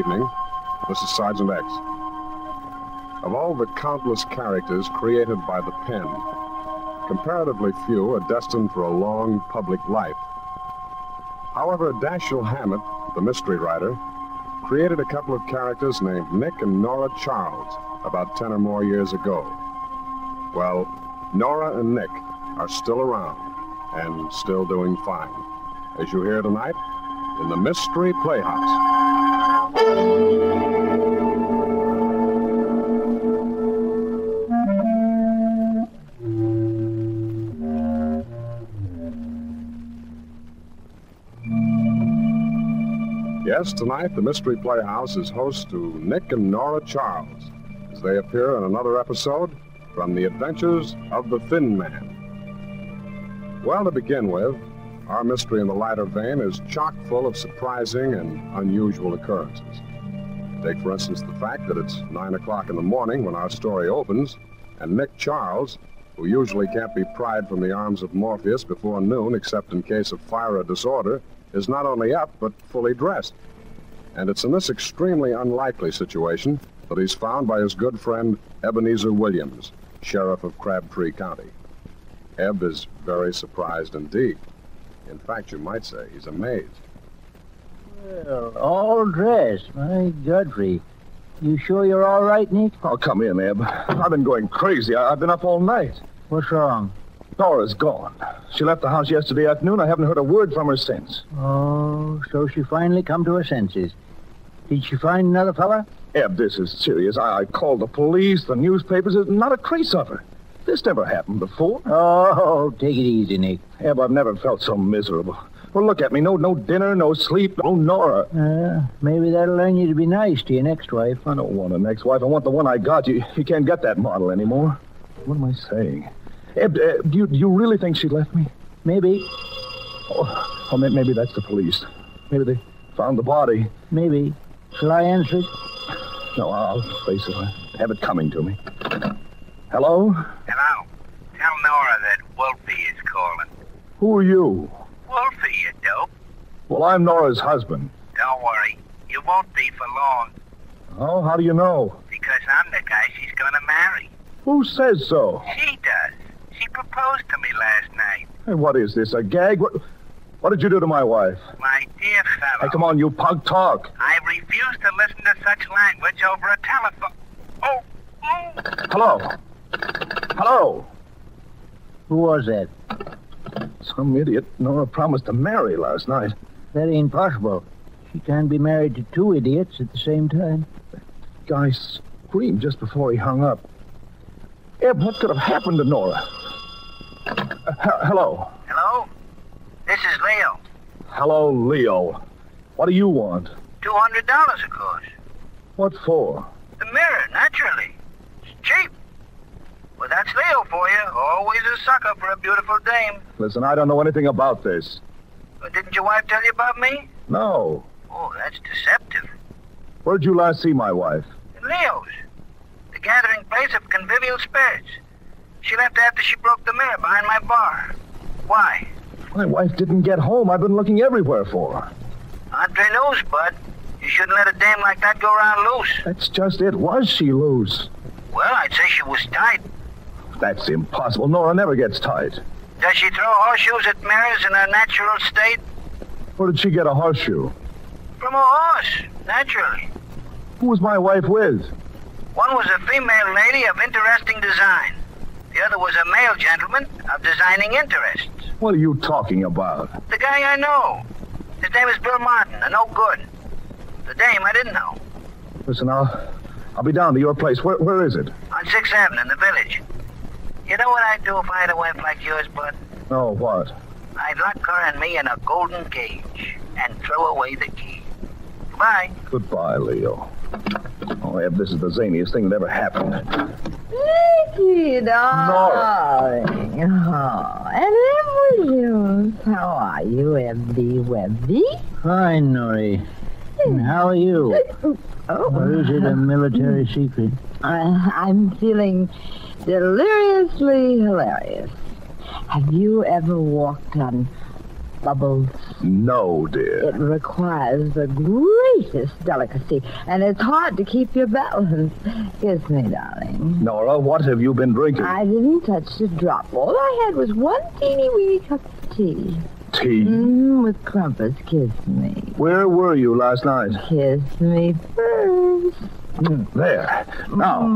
evening. This is Sergeant X. Of all the countless characters created by the pen, comparatively few are destined for a long public life. However, Dashiell Hammett, the mystery writer, created a couple of characters named Nick and Nora Charles about 10 or more years ago. Well, Nora and Nick are still around and still doing fine, as you hear tonight in the Mystery Playhouse. Yes, tonight the Mystery Playhouse is host to Nick and Nora Charles as they appear in another episode from The Adventures of the Thin Man. Well, to begin with, our mystery in the lighter vein is chock full of surprising and unusual occurrences. Take, for instance, the fact that it's 9 o'clock in the morning when our story opens, and Nick Charles, who usually can't be pried from the arms of Morpheus before noon except in case of fire or disorder, is not only up, but fully dressed. And it's in this extremely unlikely situation that he's found by his good friend Ebenezer Williams, sheriff of Crabtree County. Eb is very surprised indeed. In fact, you might say he's amazed. Well, all dressed. My Godfrey. You sure you're all right, Nick? Oh, come in, Eb. I've been going crazy. I've been up all night. What's wrong? Nora's gone. She left the house yesterday afternoon. I haven't heard a word from her since. Oh, so she finally come to her senses. Did she find another fella? Eb, this is serious. I called the police, the newspapers. There's not a trace of her. This never happened before. Oh, take it easy, Nick. Eb, I've never felt so miserable. Well, look at me. No dinner, no sleep, no Nora. Maybe that'll learn you to be nice to your next wife. I don't want a next wife. I want the one I got. You can't get that model anymore. What am I saying? Eb, do you really think she left me? Maybe. Oh, maybe that's the police. Maybe they found the body. Maybe. Shall I answer it? No, I'll face it. I have it coming to me. Hello? Hello. Tell Nora that Wolfie is calling. Who are you? Wolfie, you dope. Well, I'm Nora's husband. Don't worry. You won't be for long. Oh, how do you know? Because I'm the guy she's gonna marry. Who says so? She does. She proposed to me last night. Hey, what is this, a gag? What did you do to my wife? My dear fellow. Hey, come on, you punk, talk. I refuse to listen to such language over a telephone. Oh. Hello? Hello? Who was that? Some idiot Nora promised to marry last night. That ain't possible. She can't be married to two idiots at the same time. That guy screamed just before he hung up. Eb, what could have happened to Nora? Hello? Hello? This is Leo. Hello, Leo. What do you want? $200, of course. What for? The mirror, naturally. It's cheap. Well, that's Leo for you. Always a sucker for a beautiful dame. Listen, I don't know anything about this. Well, didn't your wife tell you about me? No. Oh, that's deceptive. Where'd you last see my wife? In Leo's. The gathering place of convivial spirits. She left after she broke the mirror behind my bar. Why? My wife didn't get home. I've been looking everywhere for her. Entre nous, bud. You shouldn't let a dame like that go around loose. That's just it. Was she loose? Well, I'd say she was tight. That's impossible. Nora never gets tight. Does she throw horseshoes at mirrors in her natural state? Where did she get a horseshoe? From a horse, naturally. Who was my wife with? One was a female lady of interesting design. The other was a male gentleman of designing interests. What are you talking about? The guy I know. His name is Bill Martin, a no good. The dame I didn't know. Listen, I'll be down to your place. Where is it? On 6th Avenue in the village. You know what I'd do if I had a wife like yours, bud? No, what? I'd lock her and me in a golden cage and throw away the key. Goodbye. Goodbye, Leo. Oh, Eb, this is the zaniest thing that ever happened. Nicky, darling. Oh, and Eb Williams. How are you, Ebby Webby? Fine, Nori. And how are you? Oh. Or is it a military secret? I'm feeling deliriously hilarious. Have you ever walked on bubbles. No, dear. It requires the greatest delicacy, and it's hard to keep your balance. Kiss me, darling. Nora, what have you been drinking? I didn't touch a drop. All I had was one teeny-weeny cup of tea. Tea? With crumpets. Kiss me. Where were you last night? Kiss me first. There. Now,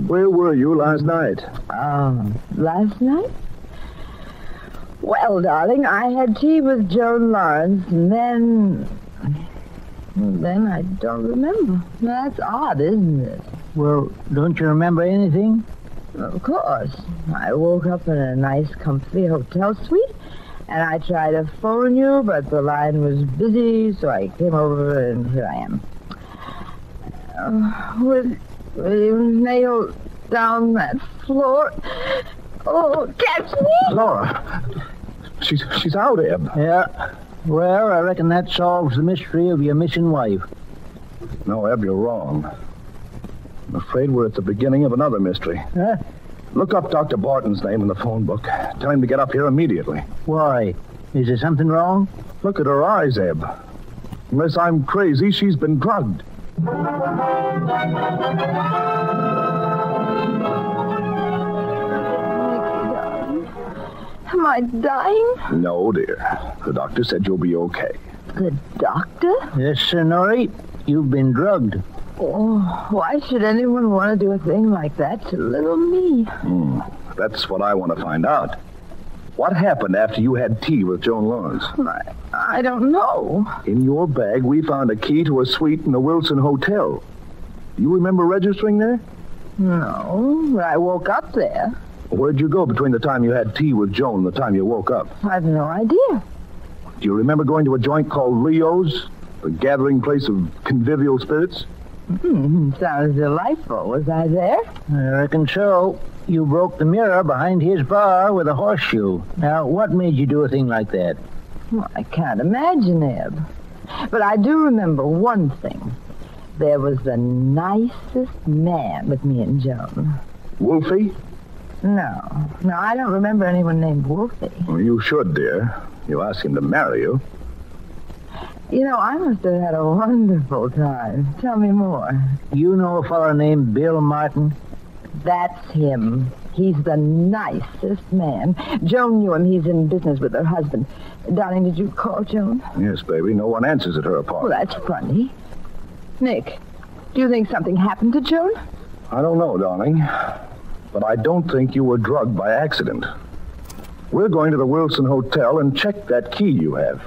where were you last night? Last night? Well, darling, I had tea with Joan Lawrence, and then I don't remember. That's odd, isn't it? Well, don't you remember anything? Of course. I woke up in a nice, comfy hotel suite, and I tried to phone you, but the line was busy, so I came over, and here I am. Will you nail down that floor? Oh, catch me! Laura, she's out, Eb. Yeah. Well, I reckon that solves the mystery of your missing wife. No, Eb, you're wrong. I'm afraid we're at the beginning of another mystery. Huh? Look up Dr. Barton's name in the phone book. Tell him to get up here immediately. Why? Is there something wrong? Look at her eyes, Eb. Unless I'm crazy, she's been drugged. Am I dying? No, dear. The doctor said you'll be okay. The doctor? Yes, Sir Norrie. You've been drugged. Oh, why should anyone want to do a thing like that to little me? That's what I want to find out. What happened after you had tea with Joan Lawrence? I don't know. In your bag, we found a key to a suite in the Wilson Hotel. Do you remember registering there? No, but I woke up there. Where'd you go between the time you had tea with Joan and the time you woke up? I've no idea. Do you remember going to a joint called Leo's, the gathering place of convivial spirits? Sounds delightful. Was I there? I reckon so. You broke the mirror behind his bar with a horseshoe. Now, what made you do a thing like that? Well, I can't imagine, Eb. But I do remember one thing. There was the nicest man with me and Joan. Wolfie? No, I don't remember anyone named Wolfie. Well, you should, dear. You asked him to marry you. You know, I must have had a wonderful time. Tell me more. You know a fellow named Bill Martin? That's him. He's the nicest man. Joan knew him. He's in business with her husband. Darling, did you call Joan? Yes, baby. No one answers at her apartment. Well, that's funny. Nick, do you think something happened to Joan? I don't know, darling. But I don't think you were drugged by accident. We're going to the Wilson Hotel and check that key you have.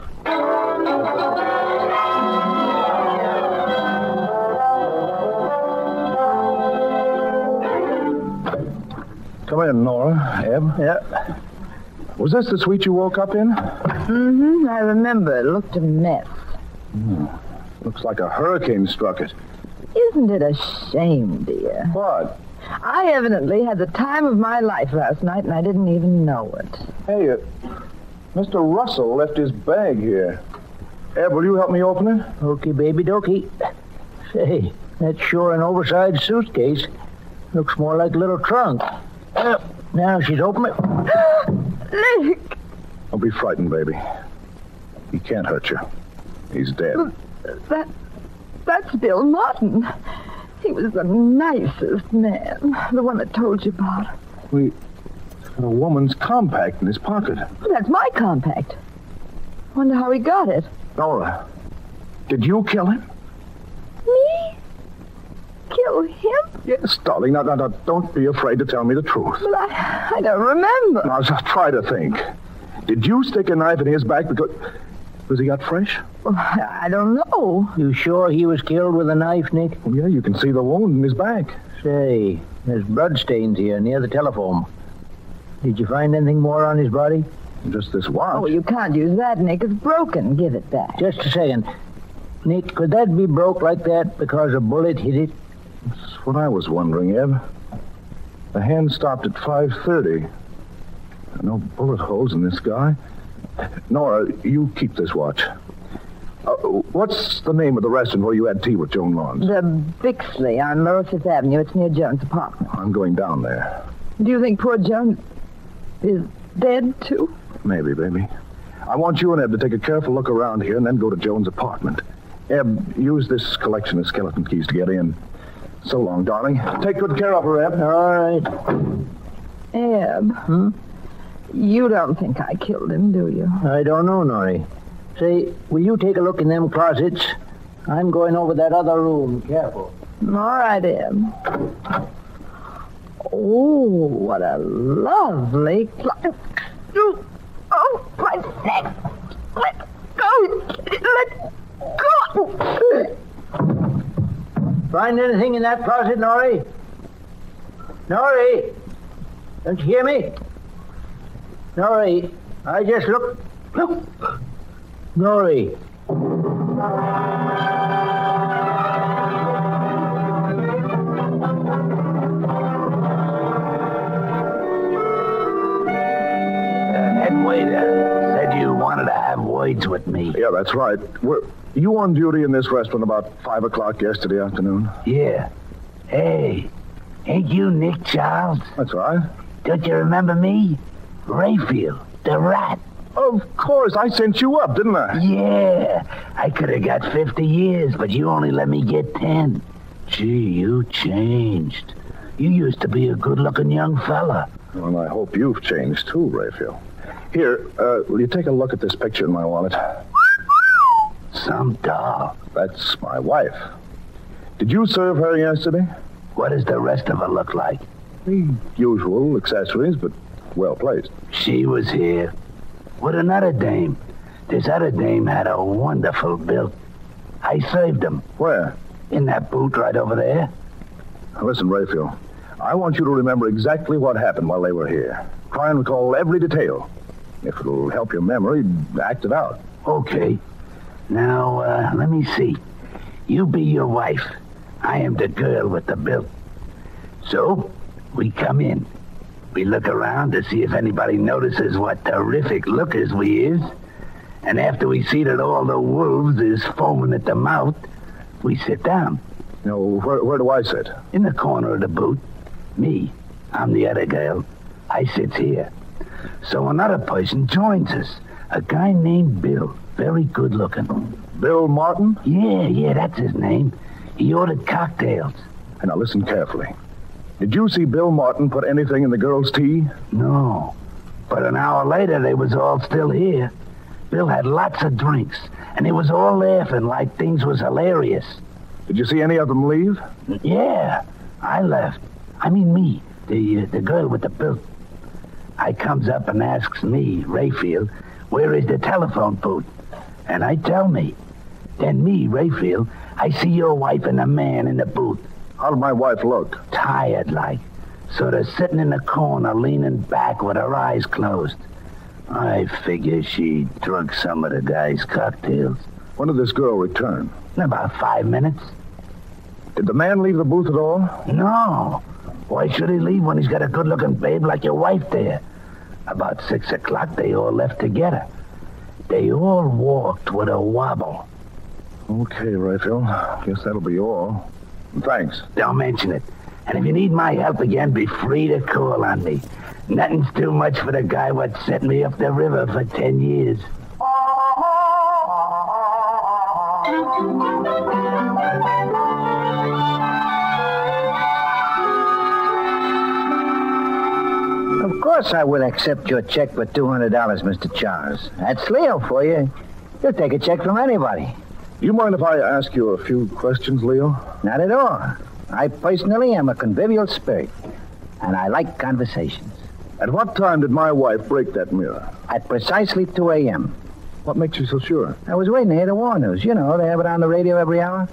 Come in, Nora. Eb? Yeah. Was this the suite you woke up in? I remember. It looked a mess. Looks like a hurricane struck it. Isn't it a shame, dear? What? I evidently had the time of my life last night, and I didn't even know it. Hey, Mr. Russell left his bag here. Eb, will you help me open it? Okay, baby dokey. Say, that's sure an oversized suitcase. Looks more like a little trunk. Now she's open it. Nick! Don't be frightened, baby. He can't hurt you. He's dead. That's Bill Martin. He was the nicest man. The one I told you about. He's got a woman's compact in his pocket. Well, that's my compact. Wonder how he got it. Nora, did you kill him? Me? Kill him? Yes, darling. Now, don't be afraid to tell me the truth. But I don't remember. Now, just try to think. Did you stick a knife in his back because he got fresh? Well, I don't know. You sure he was killed with a knife, Nick? Well, yeah, you can see the wound in his back. Say, there's bloodstains here near the telephone. Did you find anything more on his body? Just this watch. Oh, you can't use that, Nick. It's broken. Give it back. Just a second. Nick, could that be broke like that because a bullet hit it? That's what I was wondering, Eb. The hand stopped at 5:30. There are no bullet holes in this guy. Nora, you keep this watch. What's the name of the restaurant where you had tea with Joan Lawrence? The Bixley on Lower Fifth Avenue. It's near Joan's apartment. I'm going down there. Do you think poor Joan is dead, too? Maybe, baby. I want you and Eb to take a careful look around here and then go to Joan's apartment. Eb, use this collection of skeleton keys to get in. So long, darling. Take good care of her, Eb. All right. Eb, you don't think I killed him, do you? I don't know, Norrie. Say, will you take a look in them closets? I'm going over that other room. Careful. All right, Eb. Oh, what a lovely closet. Oh, my neck. Let go. Find anything in that closet, Norrie? Norrie? Don't you hear me? Norrie, I just look. Norrie. Head waiter said you wanted to have words with me. Yeah, that's right. Were you on duty in this restaurant about 5 o'clock yesterday afternoon? Yeah. Hey, ain't you Nick Charles? That's right. Don't you remember me? Rayfield, the rat. Of course, I sent you up, didn't I? Yeah, I could have got 50 years, but you only let me get 10. Gee, you changed. You used to be a good-looking young fella. Well, I hope you've changed too, Rayfield. Here, will you take a look at this picture in my wallet? Some doll. That's my wife. Did you serve her yesterday? What does the rest of her look like? The usual accessories, but well placed. She was here with another dame. This other dame had a wonderful build. I served them. Where? In that booth right over there. Now, listen, Rayfield. I want you to remember exactly what happened while they were here. Try and recall every detail. If it'll help your memory, act it out. Okay. Now, let me see. You be your wife. I am the girl with the bill. So, we come in. We look around to see if anybody notices what terrific lookers we is. And after we see that all the wolves is foaming at the mouth, we sit down. You know, where do I sit? In the corner of the booth. Me, I'm the other girl. I sits here. So another person joins us. A guy named Bill. Very good looking. Bill Martin? Yeah, that's his name. He ordered cocktails. And now listen carefully. Did you see Bill Martin put anything in the girl's tea? No. But an hour later, they was all still here. Bill had lots of drinks, and they was all laughing like things was hilarious. Did you see any of them leave? Yeah, I left. I mean me, the girl with the bill. I comes up and asks me, Rayfield, where is the telephone booth? And I tell me. Then me, Rayfield, I see your wife and a man in the booth. How did my wife look? Tired like. Sort of sitting in the corner, leaning back with her eyes closed. I figure she drunk some of the guy's cocktails. When did this girl return? In about 5 minutes. Did the man leave the booth at all? No. Why should he leave when he's got a good-looking babe like your wife there? About 6 o'clock, they all left together. They all walked with a wobble. Okay, Rayfield. Guess that'll be all. Thanks. Don't mention it. And if you need my help again, be free to call on me. Nothing's too much for the guy what set me up the river for 10 years. Of course I will accept your check for $200, Mr. Charles. That's Leo for you. He'll take a check from anybody. Do you mind if I ask you a few questions, Leo? Not at all. I personally am a convivial spirit, and I like conversations. At what time did my wife break that mirror? At precisely 2 a.m. What makes you so sure? I was waiting to hear the war news. You know, they have it on the radio every hour.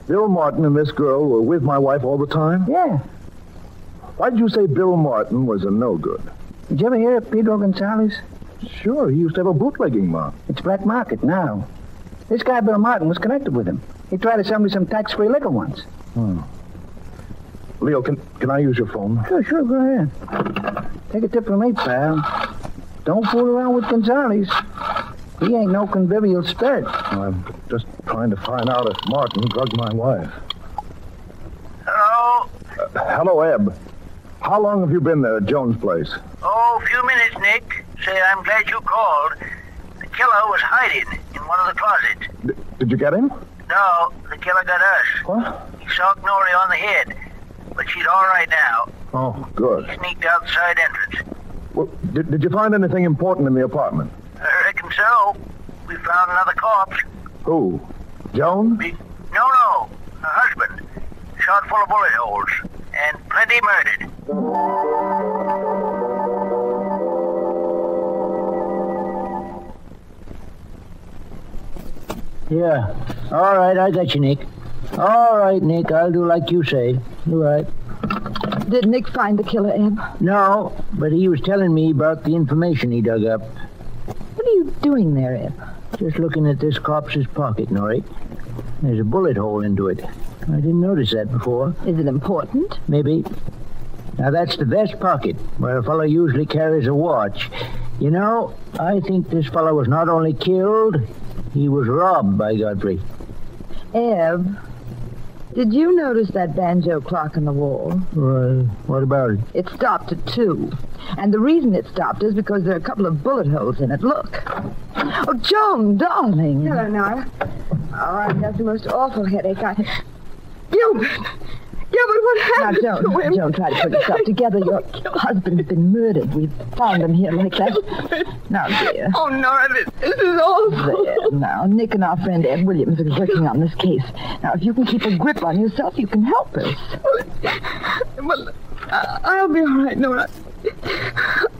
Bill Martin and this girl were with my wife all the time? Yeah. Why did you say Bill Martin was a no-good? Did you ever hear of Pedro Gonzalez? Sure, he used to have a bootlegging mouth. It's black market now. This guy, Bill Martin, was connected with him. He tried to sell me some tax-free liquor once. Leo, can I use your phone? Sure, go ahead. Take a tip from me, pal. Don't fool around with Gonzalez. He ain't no convivial spirit. I'm just trying to find out if Martin drugged my wife. Hello? Hello, Eb. How long have you been there at Jones' place? Oh, a few minutes, Nick. Say, I'm glad you called. killer was hiding in one of the closets. Did you get him? No, the killer got us. What? He socked Nori on the head, but she's all right now. Oh, good. Sneaked out the side entrance. Well, did you find anything important in the apartment? I reckon so. We found another corpse. Who? Joan? No, her husband. Shot full of bullet holes, and plenty murdered. Yeah. All right, I got you, Nick. All right, Nick, I'll do like you say. All right. Did Nick find the killer, Eb? No, but he was telling me about the information he dug up. What are you doing there, Eb? Just looking at this corpse's pocket, Nori. There's a bullet hole into it. I didn't notice that before. Is it important? Maybe. Now, that's the vest pocket, where a fellow usually carries a watch. You know, I think this fellow was not only killed, he was robbed by Godfrey. Eb, did you notice that banjo clock on the wall? What about it? It stopped at 2. And the reason it stopped is because there are a couple of bullet holes in it. Look. Oh, Joan, darling. Hello, Nora. Oh, I've got the most awful headache. Gilbert, what Now, happened to him? don't try to put yourself together. Your husband's been murdered. We found him here like that. Now, dear. Oh, Nora, this is awful. There, now, Nick and our friend Ed Williams are working on this case. Now, if you can keep a grip on yourself, you can help us. Well, I'll be all right, Nora.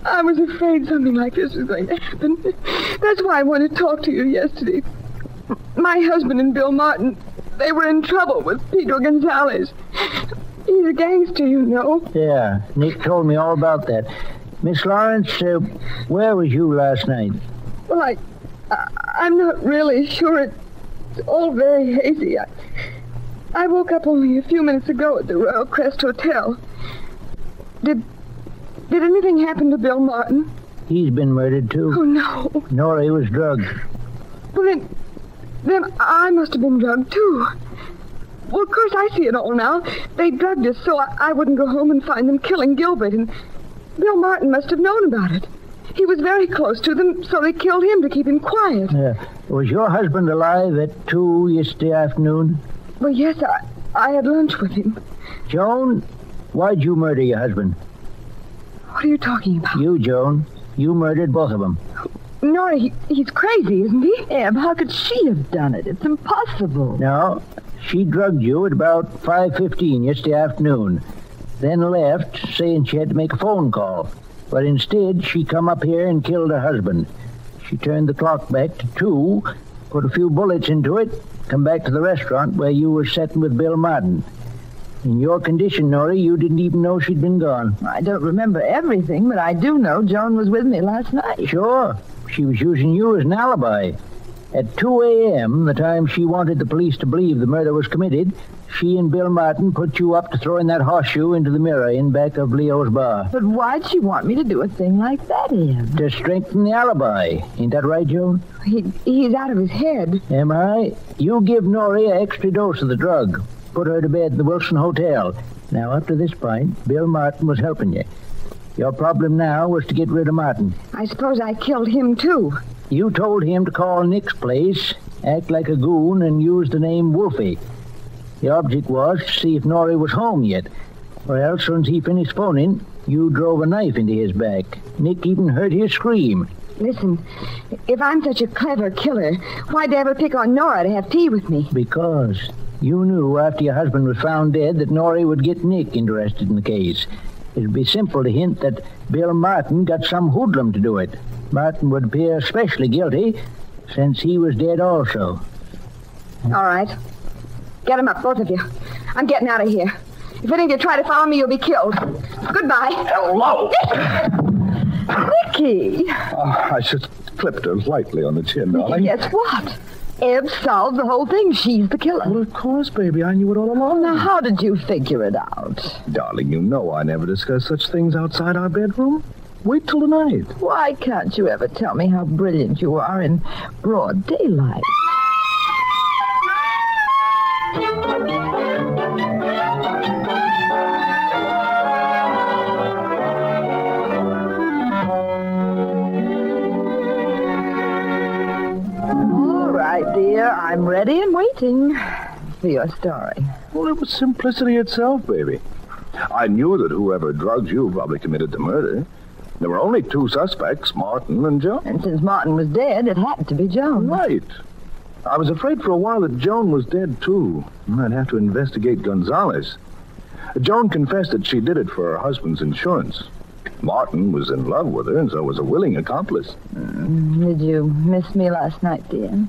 I was afraid something like this was going to happen. That's why I wanted to talk to you yesterday. My husband and Bill Martin, they were in trouble with Pedro Gonzalez. He's a gangster, you know. Yeah, Nick told me all about that. Miss Lawrence, where was you last night? Well, I'm not really sure. It's all very hazy. I woke up only a few minutes ago at the Royal Crest Hotel. Did anything happen to Bill Martin? He's been murdered, too. Oh, no. Nori was drugged. Well, then I must have been drugged, too. Well, of course, I see it all now. They drugged us so I wouldn't go home and find them killing Gilbert, and Bill Martin must have known about it. He was very close to them, so they killed him to keep him quiet. Was your husband alive at 2 yesterday afternoon? Well, yes, I had lunch with him. Joan, why'd you murder your husband? What are you talking about? You, Joan. You murdered both of them. Nora, he's crazy, isn't he? Eb, how could she have done it? It's impossible. No, she drugged you at about 5:15 yesterday afternoon, then left saying she had to make a phone call. But instead, she come up here and killed her husband. She turned the clock back to 2, put a few bullets into it, come back to the restaurant where you were sitting with Bill Martin. In your condition, Nori, you didn't even know she'd been gone. I don't remember everything, but I do know Joan was with me last night. Sure. She was using you as an alibi. At 2 a.m., the time she wanted the police to believe the murder was committed, she and Bill Martin put you up to throwing that horseshoe into the mirror in back of Leo's bar. But why'd she want me to do a thing like that, Eb? To strengthen the alibi. Ain't that right, Joan? He's out of his head. Am I? You give Nori an extra dose of the drug. Put her to bed at the Wilson Hotel. Now, up to this point, Bill Martin was helping you. Your problem now was to get rid of Martin. I suppose I killed him, too. You told him to call Nick's place, act like a goon, and use the name Wolfie. The object was to see if Nori was home yet. Or else, once he finished phoning, you drove a knife into his back. Nick even heard his scream. Listen, if I'm such a clever killer, why'd they ever pick on Nora to have tea with me? Because you knew after your husband was found dead that Nori would get Nick interested in the case. It'd be simple to hint that Bill Martin got some hoodlum to do it. Martin would appear especially guilty, since he was dead also. All right. Get him up, both of you. I'm getting out of here. If any of you try to follow me, you'll be killed. Goodbye. Hello! Nicky! I just clipped her lightly on the chin, darling. Guess what? Eb solved the whole thing. She's the killer. Well, of course, baby. I knew it all along. Now, how did you figure it out? Darling, you know I never discuss such things outside our bedroom. Wait till tonight. Why can't you ever tell me how brilliant you are in broad daylight? I'm ready and waiting for your story. Well, it was simplicity itself, baby. I knew that whoever drugged you probably committed the murder. There were only two suspects, Martin and Joan. And since Martin was dead, it had to be Joan. Right. I was afraid for a while that Joan was dead, too. I'd have to investigate Gonzalez. Joan confessed that she did it for her husband's insurance. Martin was in love with her, and so was a willing accomplice. Did you miss me last night, dear?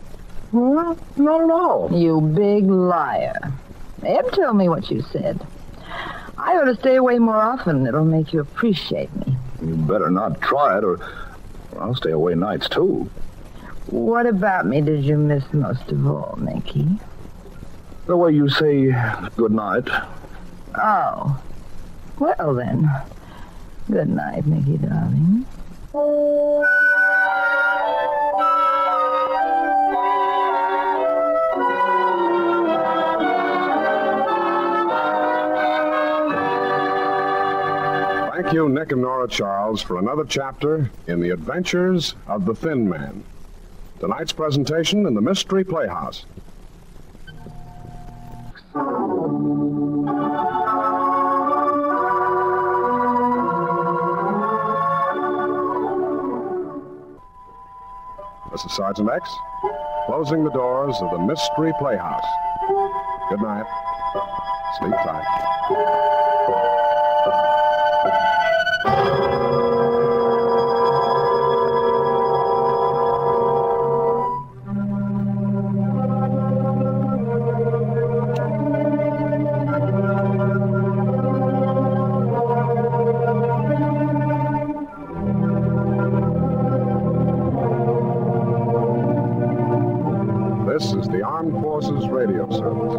Well, not at all. You big liar. Eb told me what you said. I ought to stay away more often. It'll make you appreciate me. You better not try it, or I'll stay away nights, too. What about me did you miss most of all, Nicky? The way you say good night. Oh. Well, then. Good night, Nicky, darling. Thank you, Nick and Nora Charles, for another chapter in The Adventures of the Thin Man. Tonight's presentation in the Mystery Playhouse. This is Sergeant X, closing the doors of the Mystery Playhouse. Good night. Sleep tight. This is the Armed Forces Radio Service.